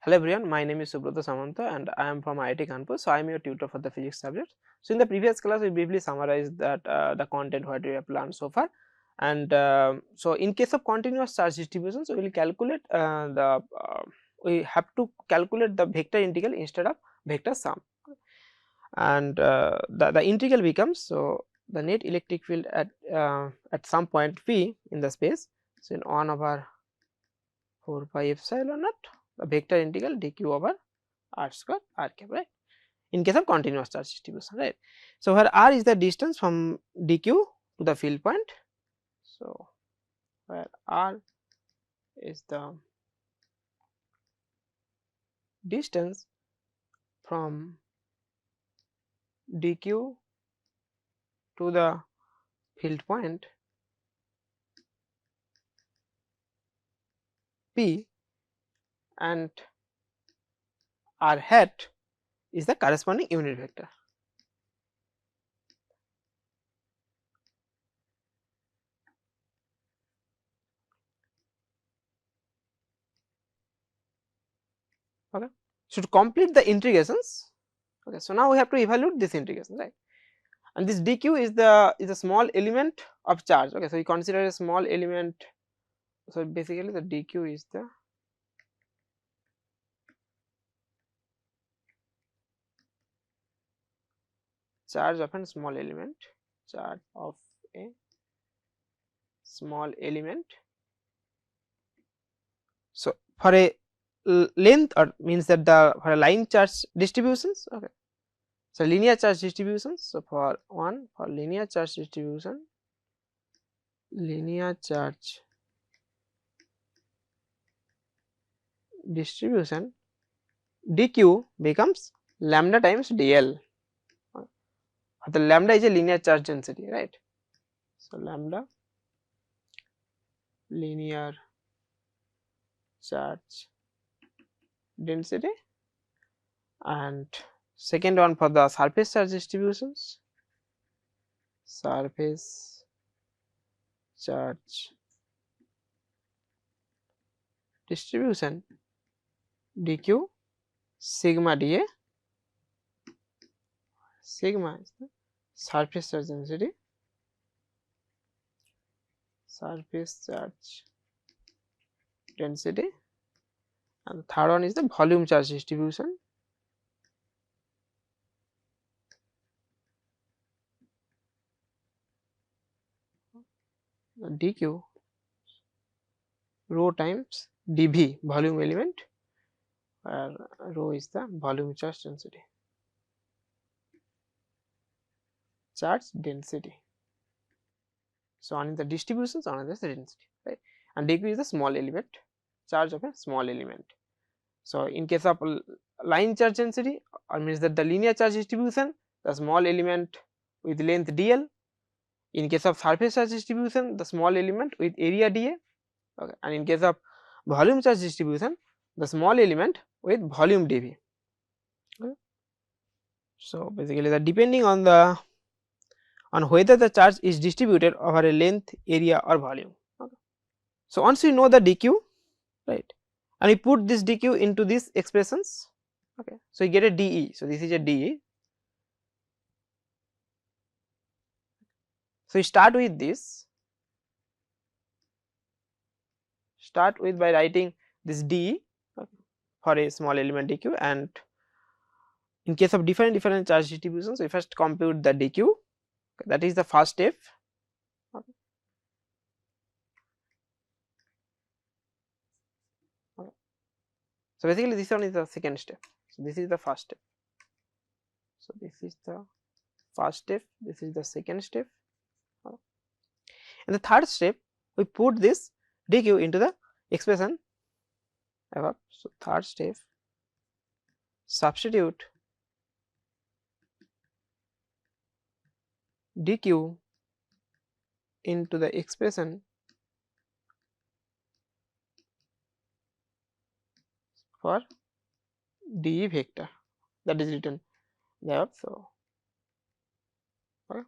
Hello everyone, my name is Subrata Samanta and I am from IIT Kanpur. So I am your tutor for the physics subject. So in the previous class we briefly summarized that the content what we have learned so far, and so in case of continuous charge distributions we will calculate we have to calculate the vector integral instead of vector sum, and the integral becomes, so the net electric field at some point p in the space, so in 1 over 4 pi epsilon naught the vector integral dq over r square r cap, right, in case of continuous charge distribution, right. So where r is the distance from dq to the field point, so where r is the distance from dq to the field point p, and r hat is the corresponding unit vector. Okay. So to complete the integrations, okay, so now we have to evaluate this integration, right, and this dq is a small element of charge. Okay, so we consider a small element, so basically the dq is the charge of a small element, charge of a small element. So for a length, or means that for a line charge distributions, okay, so linear charge distributions, so for linear charge distribution, dq becomes lambda times dl. The lambda is a linear charge density, right. So lambda linear charge density, and second one for the surface charge distributions, surface charge distribution dq sigma dA, sigma is the surface charge density, and the third one is the volume charge distribution, dq rho times dv, volume element, where rho is the volume charge density, So one is the distributions, another is the density, right, and dq is the small element, charge of a small element. So in case of line charge density, or means that the linear charge distribution, the small element with length dl. In case of surface charge distribution, the small element with area dA, okay, and in case of volume charge distribution, the small element with volume dV. Okay. So basically, the depending on whether the charge is distributed over a length, area, or volume. Okay. So once we know the dq, right, and we put this dq into these expressions, okay, so you get a dE. So this is a dE. So you start with this, by writing this dE, okay, for a small element dq, and in case of different charge distributions, we first compute the dq, okay, that is the first step. Okay. Okay. So basically this one is the second step. So this is the first step. So this is the first step, this is the second step, okay. And the third step, we put this dq into the expression above. So third step, substitute dq into the expression for dE vector that is written there. So okay.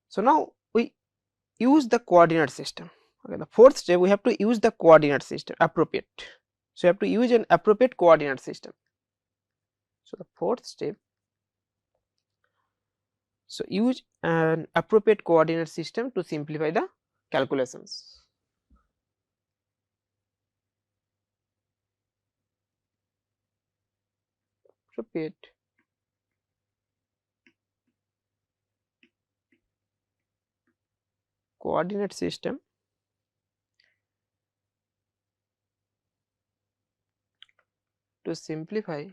So now we use the coordinate system. Okay, the fourth step, we have to use the coordinate system appropriate. So, you have to use an appropriate coordinate system. So, the fourth step, so use an appropriate coordinate system to simplify the calculations. Appropriate coordinate system to simplify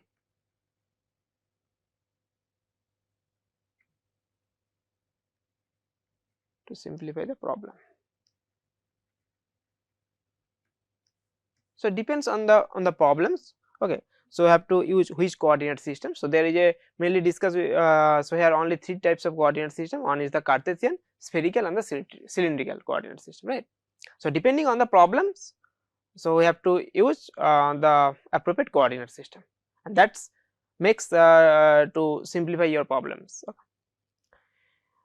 the problem. So, it depends on the problems. Okay. So, we have to use which coordinate system. So, there is a mainly discuss so here only 3 types of coordinate system. One is the Cartesian, spherical and the cylindrical coordinate system, right. So, depending on the problems, so we have to use the appropriate coordinate system, and that's makes to simplify your problems. Okay.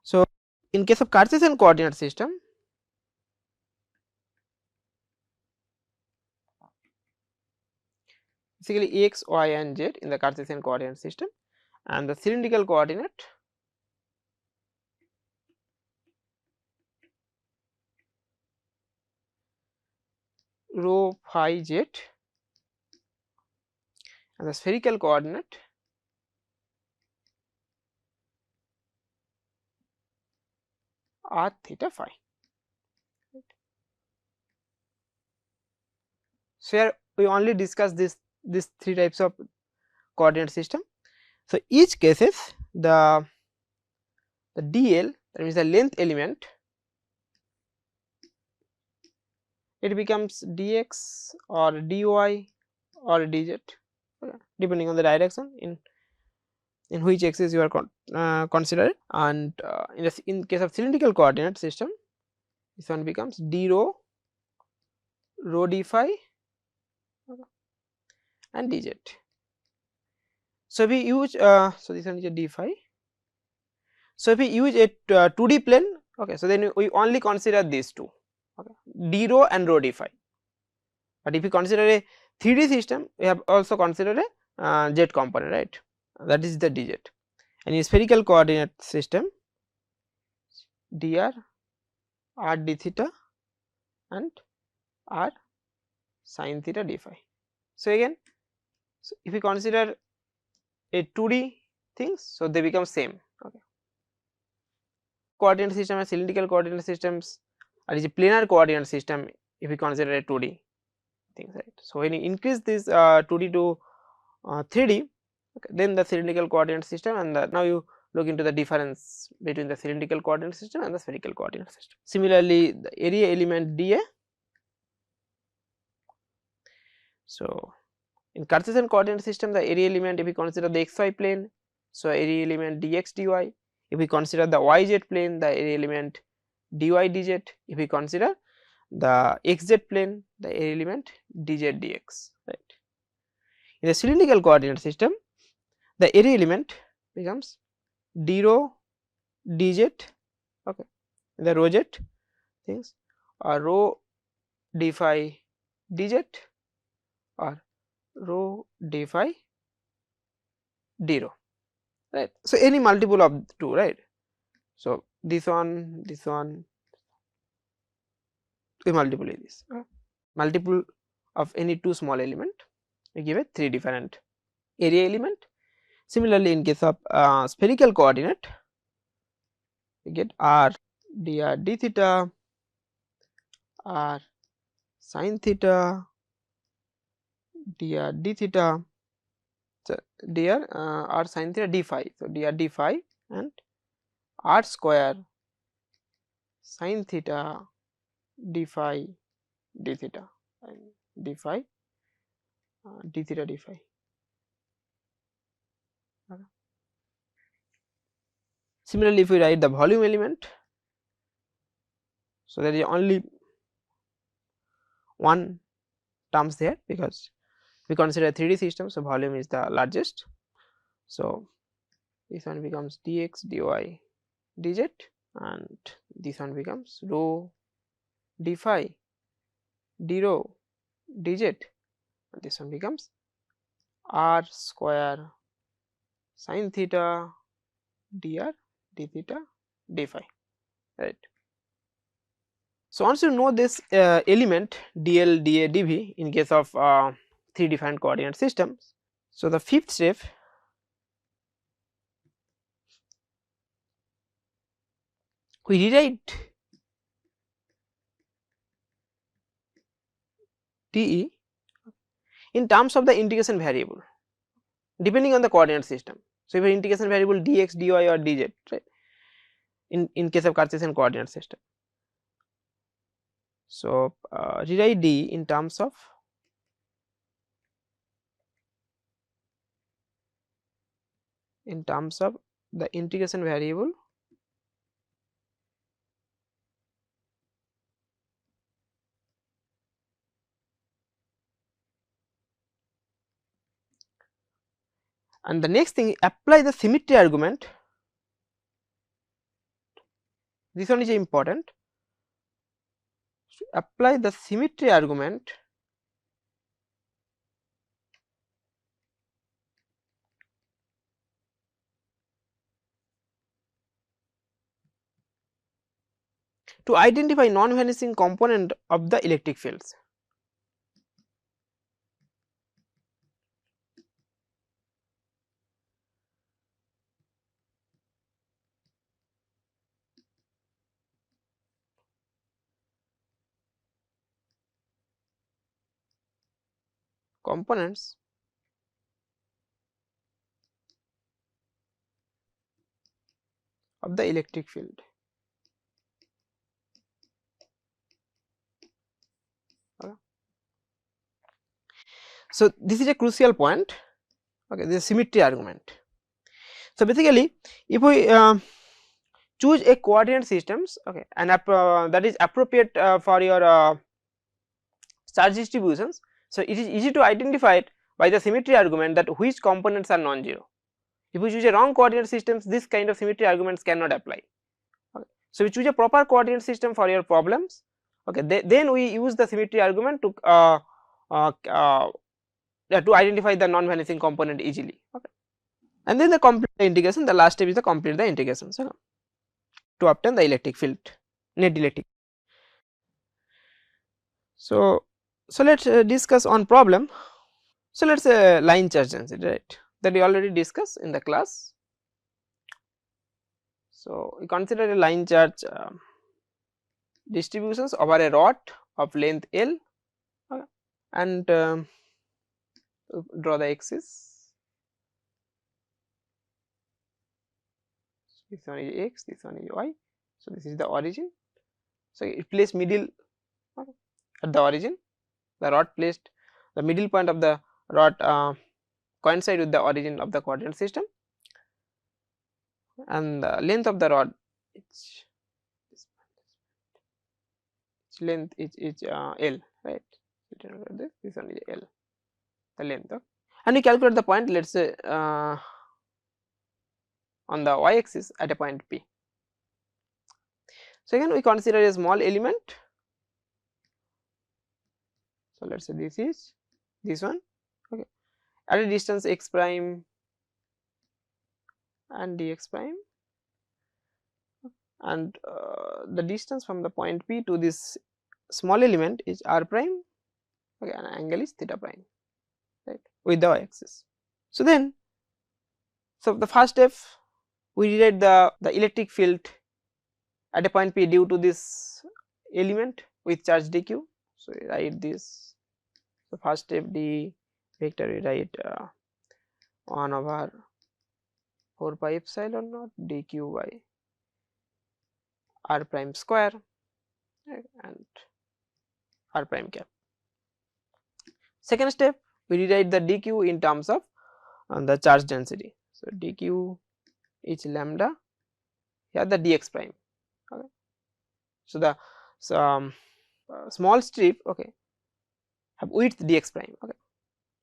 So, in case of Cartesian coordinate system, basically x, y and z in the Cartesian coordinate system, and the cylindrical coordinate rho phi z, and the spherical coordinate r theta phi. So, here we only discuss these 3 types of coordinate system. So, each cases the dl, that means the length element, it becomes dx or dy or dz, okay, depending on the direction in which axis you are considering. And in case of cylindrical coordinate system, this one becomes d rho, rho d phi, okay, and dz. So, we use so this one is a d phi. So, if we use a 2D plane, okay, so then we only consider these two, okay, d rho and rho d phi. But if you consider a 3D system, we have also considered a z component, right, that is the dz. And in spherical coordinate system, dr, r d theta and r sin theta d phi. So, again, so if we consider a 2D things, so they become same, okay. Coordinate system and cylindrical coordinate systems, or is a planar coordinate system if we consider a 2D things, right. So, when you increase this 2D to 3D, okay, then the cylindrical coordinate system, and now you look into the difference between the cylindrical coordinate system and the spherical coordinate system. Similarly, the area element dA. So, in Cartesian coordinate system, the area element, if we consider the xy plane, so area element dx dy. If we consider the yz plane, the area element dy dz. If we consider the xz plane, the area element dz dx, right. In the cylindrical coordinate system, the area element becomes d rho dz, okay, the rho z things, or rho d phi dz or rho d phi d rho, right. So, any multiple of 2, right. So, this one we multiply this, multiple of any 2 small element, we give it 3 different area element. Similarly, in case of spherical coordinate, we get r dr d theta, r sin theta, dr d theta, so dr r sin theta d phi. So, dr d phi and r square sin theta d phi d theta and d phi d theta d phi. Okay. Similarly, if we write the volume element, so there is only one terms there because we consider 3D system, so volume is the largest. So, this one becomes dx dy dz, and this one becomes rho d phi d rho dz this one becomes r square sin theta dr d theta d phi, right. So once you know this element dl dA dV in case of 3 different coordinate systems, so the fifth step, we rewrite dE in terms of the integration variable depending on the coordinate system. So if your integration variable dx, dy or dz, right, in case of Cartesian coordinate system. So rewrite d in terms of the integration variable and the next thing, apply the symmetry argument. This one is important. Apply the symmetry argument to identify non-vanishing component of the electric fields. Components of the electric field. Okay. So this is a crucial point. Okay, this is symmetry argument. So basically, if we choose a coordinate systems, okay, and that is appropriate for your charge distributions, so it is easy to identify it by the symmetry argument that which components are non-zero. If we choose a wrong coordinate systems, this kind of symmetry arguments cannot apply. Okay. So we choose a proper coordinate system for your problems. Okay, then we use the symmetry argument to identify the non-vanishing component easily. Okay. And then the complete the integration. The last step is the complete the integration. So to obtain the electric field, net electric. So let us discuss on problem. So let us say line charge density, right, that we already discussed in the class. So we consider a line charge distributions over a rod of length L, okay, and draw the axis. This one is x, this one is y. So this is the origin. So it place middle, okay, at the origin. The rod placed, the middle point of the rod coincide with the origin of the coordinate system, and the length of the rod, its length is L, right. This one is L, the length, okay. And we calculate the point, let us say on the y axis at a point P. So again we consider a small element. So let us say this is this one, okay, at a distance x prime and dx prime, and the distance from the point P to this small element is r prime, okay, and angle is theta prime, right, with the y axis. So then, so the first step, we rewrite the electric field at a point P due to this element with charge dq. So we write this, the first step d vector, we write 1 over 4 pi epsilon naught dq by r prime square, right, and r prime cap. Second step, we rewrite the dq in terms of the charge density. So dq is lambda, here the dx prime, okay. So the small strip, okay, have width dx prime, okay.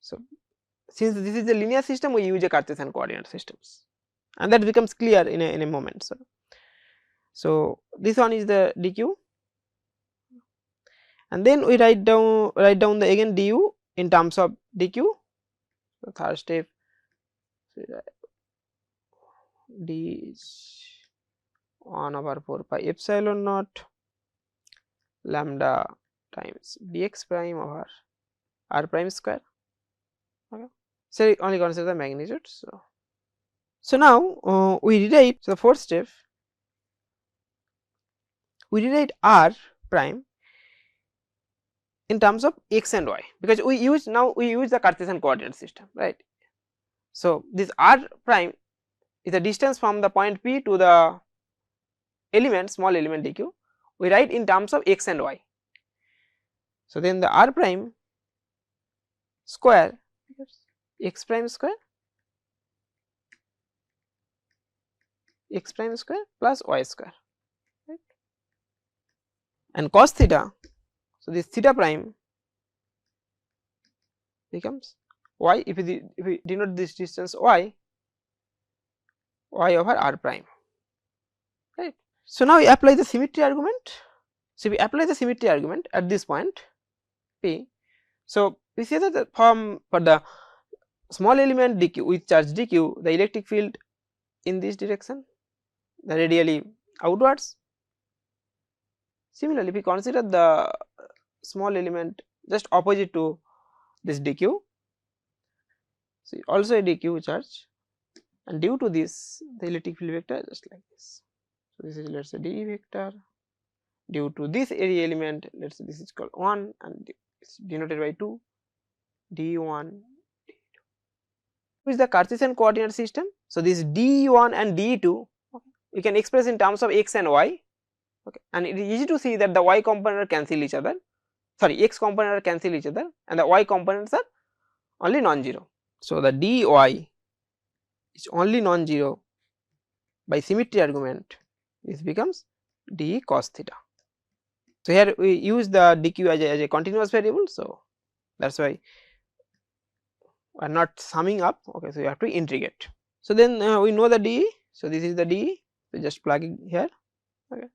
So since this is a linear system, we use a Cartesian coordinate systems, and that becomes clear in a moment. So this one is the dq, and then we write down the again du in terms of dq. The third step, d is 1 over 4 pi epsilon naught lambda times dx prime over r prime square. Okay. So only consider the magnitude. So now we rewrite. So the fourth step, we rewrite r prime in terms of x and y, because we use the Cartesian coordinate system, right. So this r prime is the distance from the point P to the element, small element dq, we write in terms of x and y. So then the r prime square, x prime square plus y square, right, and cos theta. So this theta prime becomes y, if we denote this distance y over r prime, right. So now we apply the symmetry argument. So we apply the symmetry argument at this point P. So we say that for the small element dq with charge dq, the electric field in this direction, the radially outwards. Similarly, if we consider the small element just opposite to this dq, so also a dq charge, and due to this the electric field vector just like this. So this is, let us say, d vector due to this area element, let us say this is called 1 and it is denoted by 2, d1 d2. Which is the Cartesian coordinate system. So this d1 and d2 we can express in terms of x and y, okay, and it is easy to see that the y component cancel each other, sorry, x component cancel each other and the y components are only non-zero. So the dy is only non-zero. By symmetry argument, this becomes d cos theta. So here we use the dq as a continuous variable, so that is why we are not summing up, okay, so you have to integrate. So then we know the d, so this is the d, so just plug in here, okay,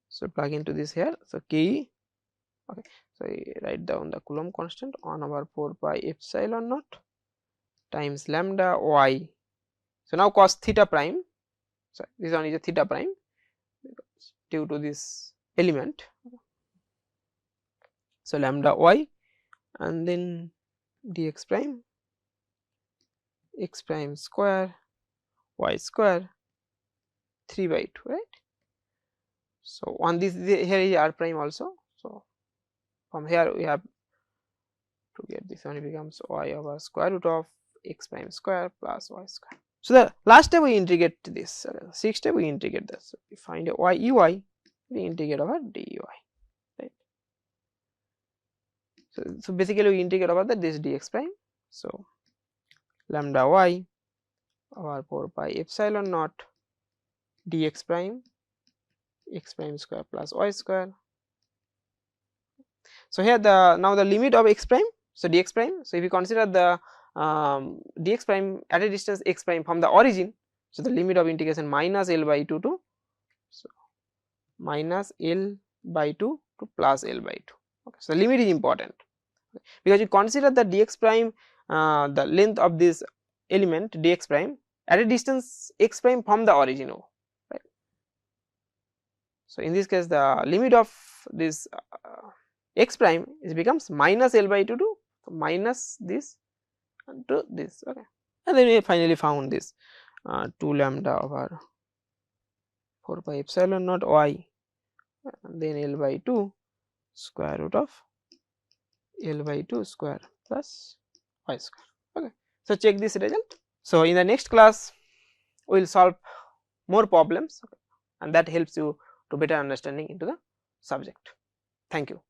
so plug into this here, so k, okay, so I write down the Coulomb constant 1 over 4 pi epsilon naught times lambda y. So now cos theta prime, so this one is a theta prime due to this element, so lambda y, and then dx prime x prime square y square 3 by 2, right. So on this here is r prime also, so from here we have to get this one, it becomes y over square root of x prime square plus y square. So the last step we integrate this, sixth step we integrate this, so we find a y ey, we integrate over dy, right. So basically we integrate over this dx prime, so lambda y over 4 pi epsilon naught dx prime x prime square plus y square. So here now the limit of x prime, so dx prime, so if you consider the dx prime at a distance x prime from the origin, so the limit of integration minus L by 2 to, so minus L by 2 to plus L by 2, okay. So the limit is important, because you consider the dx prime, the length of this element dx prime at a distance x prime from the origin O, right. So in this case the limit of this x prime is becomes minus L by 2 to minus this to this, okay, and then we finally found this 2 lambda over 4 pi epsilon naught y, and then L by 2 square root of L by 2 square plus y square, okay. So check this result. So in the next class we will solve more problems, okay, and that helps you to better understanding into the subject. Thank you.